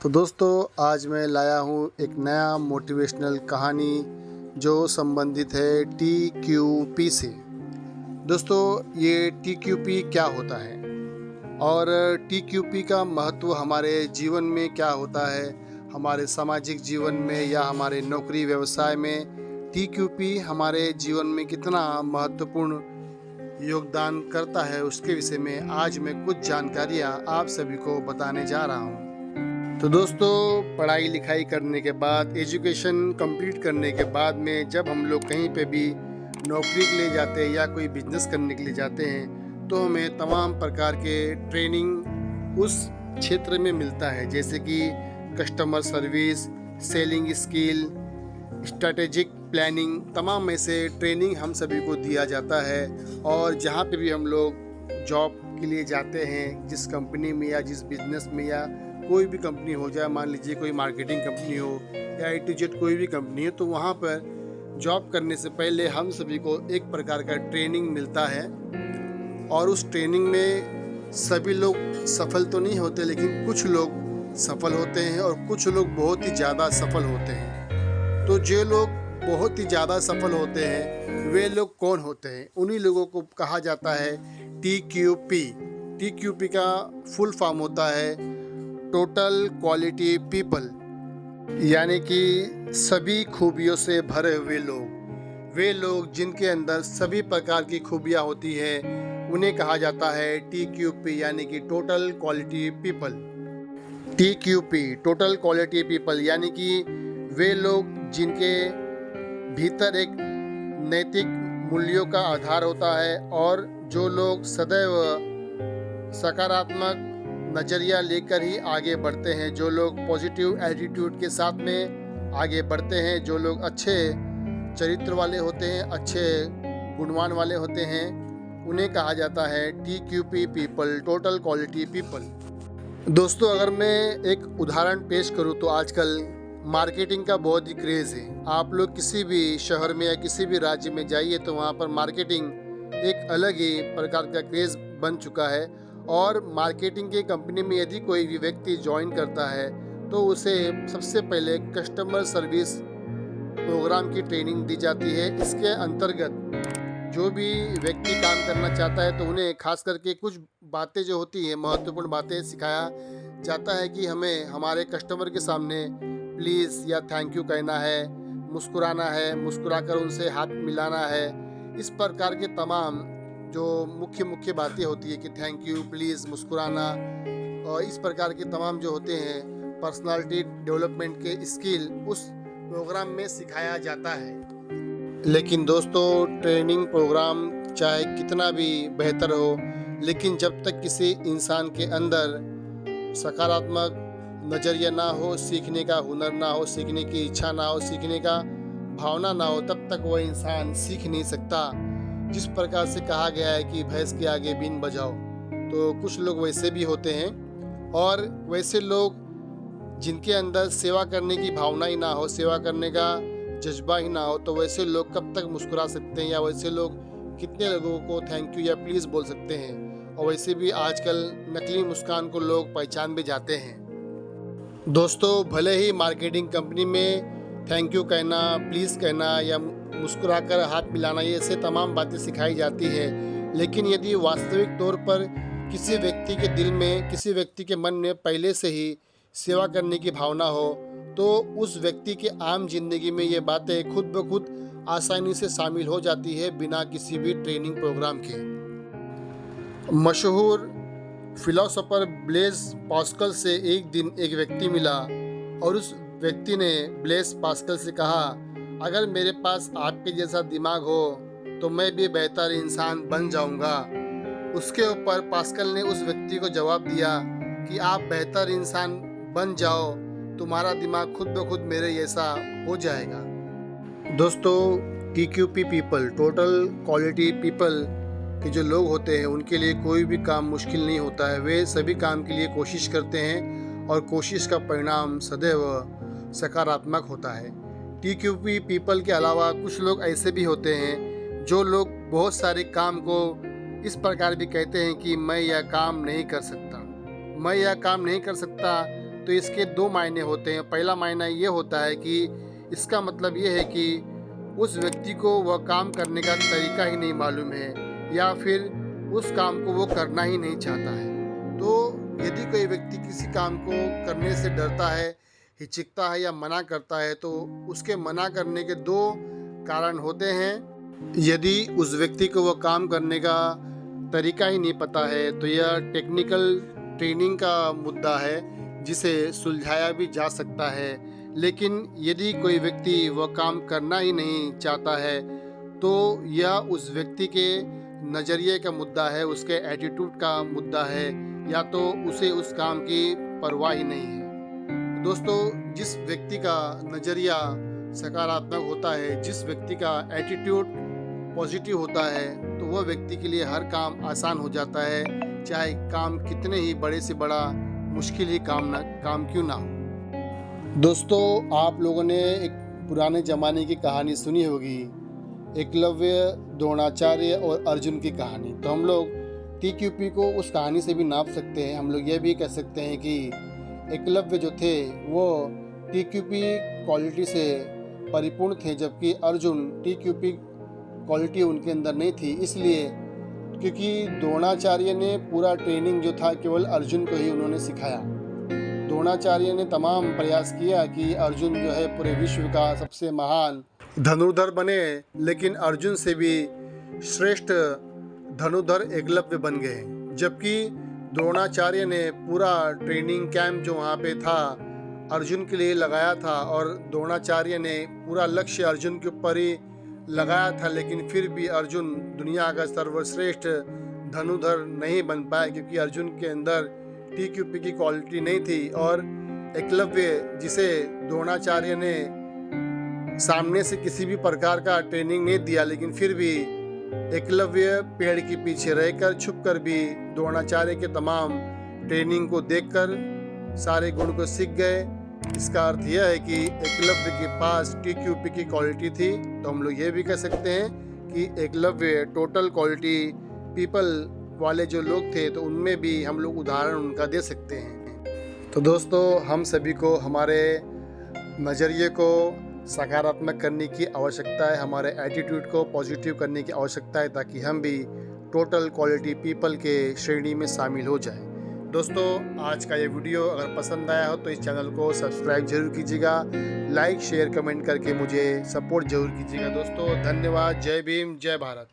तो दोस्तों आज मैं लाया हूँ एक नया मोटिवेशनल कहानी जो संबंधित है टी क्यू पी से। दोस्तों ये टी क्यू पी क्या होता है और टी क्यू पी का महत्व हमारे जीवन में क्या होता है, हमारे सामाजिक जीवन में या हमारे नौकरी व्यवसाय में टी क्यू पी हमारे जीवन में कितना महत्वपूर्ण योगदान करता है, उसके विषय में आज मैं कुछ जानकारियाँ आप सभी को बताने जा रहा हूँ। तो दोस्तों पढ़ाई लिखाई करने के बाद, एजुकेशन कंप्लीट करने के बाद में जब हम लोग कहीं पे भी नौकरी के लिए जाते हैं या कोई बिजनेस करने के लिए जाते हैं तो हमें तमाम प्रकार के ट्रेनिंग उस क्षेत्र में मिलता है, जैसे कि customer service, selling skill, strategic planning, तमाम ऐसे ट्रेनिंग हम सभी को दिया जाता है। और जहाँ पे भी हम लोग जॉब के लिए जाते हैं, जिस कंपनी में या जिस बिजनेस में या कोई भी कंपनी हो जाए, मान लीजिए कोई मार्केटिंग कंपनी हो या ए टू जेड कोई भी कंपनी है, तो वहाँ पर जॉब करने से पहले हम सभी को एक प्रकार का ट्रेनिंग मिलता है। और उस ट्रेनिंग में सभी लोग सफल तो नहीं होते, लेकिन कुछ लोग सफल होते हैं और कुछ लोग बहुत ही ज़्यादा सफल होते हैं। तो जो लोग बहुत ही ज़्यादा सफल होते हैं वे लोग कौन होते हैं? उन्हीं लोगों को कहा जाता है T Q P. T Q P का फुल फॉर्म होता है टोटल क्वालिटी पीपल, यानी कि सभी खूबियों से भरे हुए लोग। वे लोग जिनके अंदर सभी प्रकार की खूबियाँ होती है उन्हें कहा जाता है टी क्यू पी, यानी कि total quality people. T Q P total quality people यानी कि वे लोग जिनके भीतर एक नैतिक मूल्यों का आधार होता है और जो लोग सदैव सकारात्मक नज़रिया लेकर ही आगे बढ़ते हैं, जो लोग पॉजिटिव एटीट्यूड के साथ में आगे बढ़ते हैं, जो लोग अच्छे चरित्र वाले होते हैं, अच्छे गुणवान वाले होते हैं, उन्हें कहा जाता है T Q P people, total quality people. दोस्तों अगर मैं एक उदाहरण पेश करूं तो आजकल मार्केटिंग का बहुत ही क्रेज़ है। आप लोग किसी भी शहर में या किसी भी राज्य में जाइए तो वहाँ पर मार्केटिंग एक अलग ही प्रकार का क्रेज़ बन चुका है। और मार्केटिंग की कंपनी में यदि कोई भी व्यक्ति ज्वाइन करता है तो उसे सबसे पहले कस्टमर सर्विस प्रोग्राम की ट्रेनिंग दी जाती है। इसके अंतर्गत जो भी व्यक्ति काम करना चाहता है तो उन्हें खास करके कुछ बातें जो होती हैं, महत्वपूर्ण बातें सिखाया जाता है कि हमें हमारे कस्टमर के सामने प्लीज़ या थैंक यू कहना है, मुस्कुराना है, मुस्कुराकर उनसे हाथ मिलाना है। इस प्रकार के तमाम जो मुख्य बातें होती है कि थैंक यू, प्लीज़, मुस्कुराना, और इस प्रकार के तमाम जो होते हैं पर्सनालिटी डेवलपमेंट के स्किल उस प्रोग्राम में सिखाया जाता है। लेकिन दोस्तों ट्रेनिंग प्रोग्राम चाहे कितना भी बेहतर हो, लेकिन जब तक किसी इंसान के अंदर सकारात्मक नज़रिया ना हो, सीखने का हुनर ना हो, सीखने की इच्छा ना हो, सीखने का भावना ना हो, तब तक वह इंसान सीख नहीं सकता। जिस प्रकार से कहा गया है कि भैंस के आगे बीन बजाओ, तो कुछ लोग वैसे भी होते हैं। और वैसे लोग जिनके अंदर सेवा करने की भावना ही ना हो, सेवा करने का जज्बा ही ना हो, तो वैसे लोग कब तक मुस्कुरा सकते हैं, या वैसे लोग कितने लोगों को थैंक यू या प्लीज़ बोल सकते हैं। और वैसे भी आजकल नकली मुस्कान को लोग पहचान भी जाते हैं। दोस्तों भले ही मार्केटिंग कंपनी में थैंक यू कहना, प्लीज़ कहना या मुस्कुराकर हाथ मिलाना, ये ऐसे तमाम बातें सिखाई जाती है, लेकिन यदि वास्तविक तौर पर किसी व्यक्ति के दिल में, किसी व्यक्ति के मन में पहले से ही सेवा करने की भावना हो तो उस व्यक्ति के आम जिंदगी में ये बातें खुद ब खुद आसानी से शामिल हो जाती है बिना किसी भी ट्रेनिंग प्रोग्राम के। मशहूर फिलोसोफर ब्लेज पास्कल से एक दिन एक व्यक्ति मिला और उस व्यक्ति ने ब्लेज पास्कल से कहा, अगर मेरे पास आपके जैसा दिमाग हो तो मैं भी बेहतर इंसान बन जाऊंगा। उसके ऊपर पास्कल ने उस व्यक्ति को जवाब दिया कि आप बेहतर इंसान बन जाओ, तुम्हारा दिमाग खुद ब खुद मेरे जैसा हो जाएगा। दोस्तों T Q P people, total quality people के जो लोग होते हैं उनके लिए कोई भी काम मुश्किल नहीं होता है। वे सभी काम के लिए कोशिश करते हैं और कोशिश का परिणाम सदैव सकारात्मक होता है। टी क्यू पी पीपल के अलावा कुछ लोग ऐसे भी होते हैं जो लोग बहुत सारे काम को इस प्रकार भी कहते हैं कि मैं यह काम नहीं कर सकता, मैं यह काम नहीं कर सकता, तो इसके दो मायने होते हैं। पहला मायना ये होता है कि इसका मतलब ये है कि उस व्यक्ति को वह काम करने का तरीका ही नहीं मालूम है, या फिर उस काम को वो करना ही नहीं चाहता है। तो यदि कोई व्यक्ति किसी काम को करने से डरता है, हिचकता है या मना करता है, तो उसके मना करने के दो कारण होते हैं। यदि उस व्यक्ति को वह काम करने का तरीका ही नहीं पता है, तो यह टेक्निकल ट्रेनिंग का मुद्दा है जिसे सुलझाया भी जा सकता है। लेकिन यदि कोई व्यक्ति वह काम करना ही नहीं चाहता है, तो यह उस व्यक्ति के नज़रिए का मुद्दा है, उसके एटीट्यूड का मुद्दा है, या तो उसे उस काम की परवाह ही नहीं है। दोस्तों, जिस व्यक्ति का नज़रिया सकारात्मक होता है, जिस व्यक्ति का एटीट्यूड पॉजिटिव होता है, तो वह व्यक्ति के लिए हर काम आसान हो जाता है, चाहे काम कितने ही बड़े से बड़ा मुश्किल ही काम क्यों ना हो। दोस्तों, आप लोगों ने एक पुराने ज़माने की कहानी सुनी होगी, एकलव्य, द्रोणाचार्य और अर्जुन की कहानी। तो हम लोग TQP को उस कहानी से भी नाप सकते हैं। हम लोग ये भी कह सकते हैं कि एकलव्य जो थे वो TQP क्वालिटी से परिपूर्ण थे, जबकि अर्जुन TQP क्वालिटी उनके अंदर नहीं थी। इसलिए क्योंकि द्रोणाचार्य ने पूरा ट्रेनिंग जो था केवल अर्जुन को ही उन्होंने सिखाया। द्रोणाचार्य ने तमाम प्रयास किया कि अर्जुन जो है पूरे विश्व का सबसे महान धनुर्धर बने, लेकिन अर्जुन से भी श्रेष्ठ धनुर्धर एकलव्य बन गए। जबकि द्रोणाचार्य ने पूरा ट्रेनिंग कैंप जो वहाँ पे था अर्जुन के लिए लगाया था, और द्रोणाचार्य ने पूरा लक्ष्य अर्जुन के ऊपर ही लगाया था, लेकिन फिर भी अर्जुन दुनिया का सर्वश्रेष्ठ धनुर्धर नहीं बन पाया, क्योंकि अर्जुन के अंदर TQP की क्वालिटी नहीं थी। और एकलव्य, जिसे द्रोणाचार्य ने सामने से किसी भी प्रकार का ट्रेनिंग नहीं दिया, लेकिन फिर भी एकलव्य पेड़ के पीछे रहकर छुपकर भी द्रोणाचार्य के तमाम ट्रेनिंग को देखकर सारे गुण को सीख गए। इसका अर्थ यह है कि एकलव्य के पास TQP की क्वालिटी थी। तो हम लोग ये भी कह सकते हैं कि एकलव्य टोटल क्वालिटी पीपल वाले जो लोग थे, तो उनमें भी हम लोग उदाहरण उनका दे सकते हैं। तो दोस्तों, हम सभी को हमारे नज़रिए को सकारात्मक करने की आवश्यकता है, हमारे एटीट्यूड को पॉजिटिव करने की आवश्यकता है, ताकि हम भी टोटल क्वालिटी पीपल के श्रेणी में शामिल हो जाएं। दोस्तों, आज का ये वीडियो अगर पसंद आया हो तो इस चैनल को सब्सक्राइब जरूर कीजिएगा, लाइक शेयर कमेंट करके मुझे सपोर्ट जरूर कीजिएगा। दोस्तों, धन्यवाद। जय भीम, जय भारत।